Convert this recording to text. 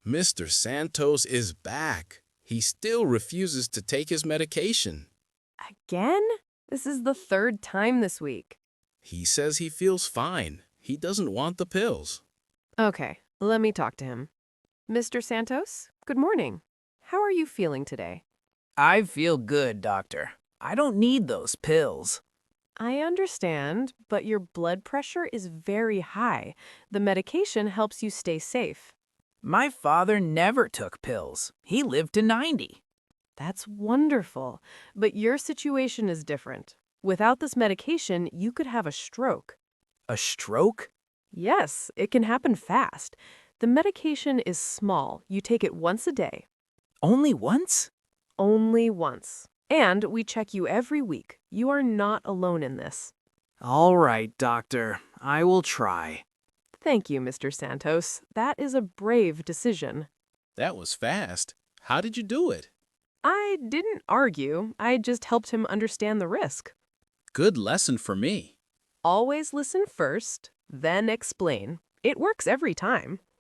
Mr. Santos is back. He still refuses to take his medication. Again? This is the third time this week. He says he feels fine. He doesn't want the pills. Okay, let me talk to him. Mr. Santos, good morning. How are you feeling today? I feel good, doctor. I don't need those pills. I understand, but your blood pressure is very high. The medication helps you stay safe. My father never took pills. He lived to 90. That's wonderful, but your situation is different. Without this medication, you could have a stroke. A stroke? Yes, it can happen fast. The medication is small. You take it once a day. Only once? Only once. And we check you every week. You are not alone in this. All right, doctor. I will try. Thank you, Mr. Santos. That is a brave decision. That was fast. How did you do it? I didn't argue. I just helped him understand the risk. Good lesson for me. Always listen first, then explain. It works every time.